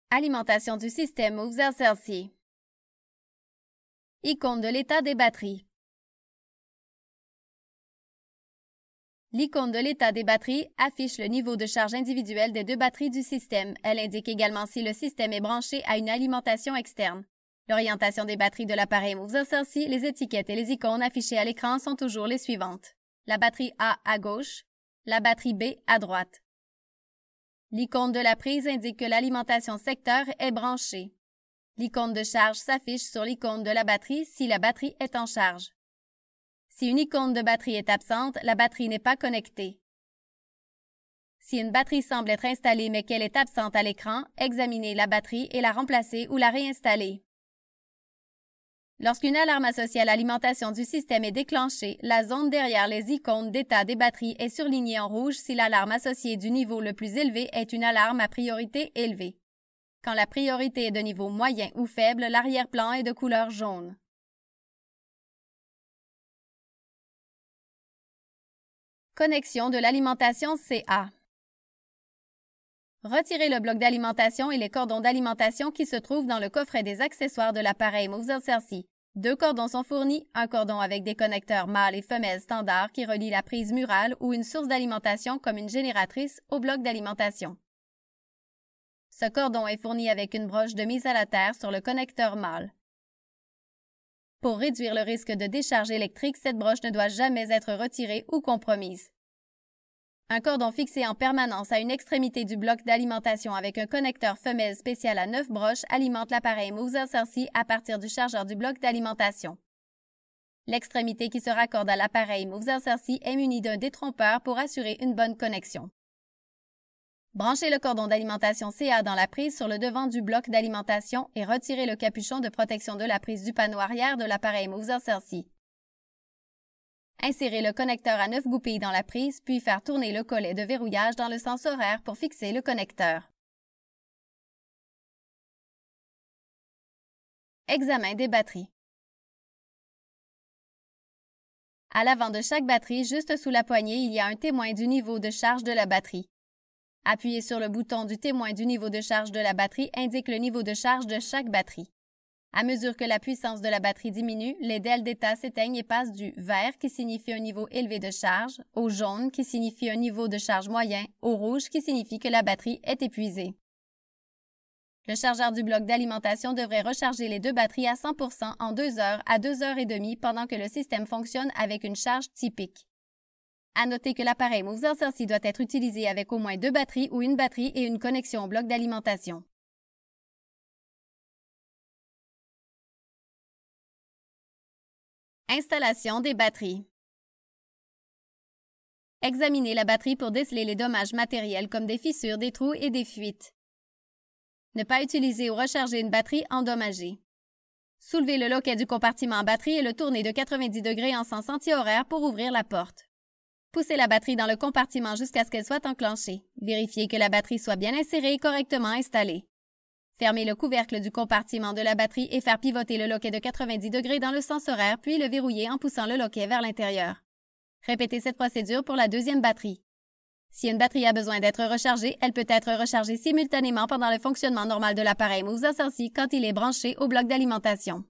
Alimentation du système Moves LCLC. Icône de l'état des batteries. L'icône de l'état des batteries affiche le niveau de charge individuel des deux batteries du système. Elle indique également si le système est branché à une alimentation externe. L'orientation des batteries de l'appareil Moves LCLC, les étiquettes et les icônes affichées à l'écran sont toujours les suivantes. La batterie A à gauche, la batterie B à droite. L'icône de la prise indique que l'alimentation secteur est branchée. L'icône de charge s'affiche sur l'icône de la batterie si la batterie est en charge. Si une icône de batterie est absente, la batterie n'est pas connectée. Si une batterie semble être installée mais qu'elle est absente à l'écran, examinez la batterie et la remplacer ou la réinstaller. Lorsqu'une alarme associée à l'alimentation du système est déclenchée, la zone derrière les icônes d'état des batteries est surlignée en rouge si l'alarme associée du niveau le plus élevé est une alarme à priorité élevée. Quand la priorité est de niveau moyen ou faible, l'arrière-plan est de couleur jaune. Connexion de l'alimentation CA. Retirez le bloc d'alimentation et les cordons d'alimentation qui se trouvent dans le coffret des accessoires de l'appareil Moves LCLC. 2 cordons sont fournis, un cordon avec des connecteurs mâles et femelles standards qui relient la prise murale ou une source d'alimentation comme une génératrice au bloc d'alimentation. Ce cordon est fourni avec une broche de mise à la terre sur le connecteur mâle. Pour réduire le risque de décharge électrique, cette broche ne doit jamais être retirée ou compromise. Un cordon fixé en permanence à une extrémité du bloc d'alimentation avec un connecteur femelle spécial à 9 broches alimente l'appareil Moves LCLC à partir du chargeur du bloc d'alimentation. L'extrémité qui se raccorde à l'appareil Moves LCLC est munie d'un détrompeur pour assurer une bonne connexion. Branchez le cordon d'alimentation CA dans la prise sur le devant du bloc d'alimentation et retirez le capuchon de protection de la prise du panneau arrière de l'appareil Moves LCLC. Insérez le connecteur à 9 goupilles dans la prise, puis faire tourner le collet de verrouillage dans le sens horaire pour fixer le connecteur. Examen des batteries. À l'avant de chaque batterie, juste sous la poignée, il y a un témoin du niveau de charge de la batterie. Appuyez sur le bouton du témoin du niveau de charge de la batterie indique le niveau de charge de chaque batterie. À mesure que la puissance de la batterie diminue, les DEL d'état s'éteignent et passent du vert qui signifie un niveau élevé de charge, au jaune qui signifie un niveau de charge moyen, au rouge qui signifie que la batterie est épuisée. Le chargeur du bloc d'alimentation devrait recharger les deux batteries à 100% en 2 heures à 2 heures et demie pendant que le système fonctionne avec une charge typique. À noter que l'appareil Moves LCLC doit être utilisé avec au moins 2 batteries ou une batterie et une connexion au bloc d'alimentation. Installation des batteries. Examinez la batterie pour déceler les dommages matériels comme des fissures, des trous et des fuites. Ne pas utiliser ou recharger une batterie endommagée. Soulevez le loquet du compartiment batterie et le tournez de 90 degrés en sens anti-horaire pour ouvrir la porte. Poussez la batterie dans le compartiment jusqu'à ce qu'elle soit enclenchée. Vérifiez que la batterie soit bien insérée et correctement installée. Fermez le couvercle du compartiment de la batterie et faire pivoter le loquet de 90 degrés dans le sens horaire, puis le verrouiller en poussant le loquet vers l'intérieur. Répétez cette procédure pour la deuxième batterie. Si une batterie a besoin d'être rechargée, elle peut être rechargée simultanément pendant le fonctionnement normal de l'appareil Moves LCLC quand il est branché au bloc d'alimentation.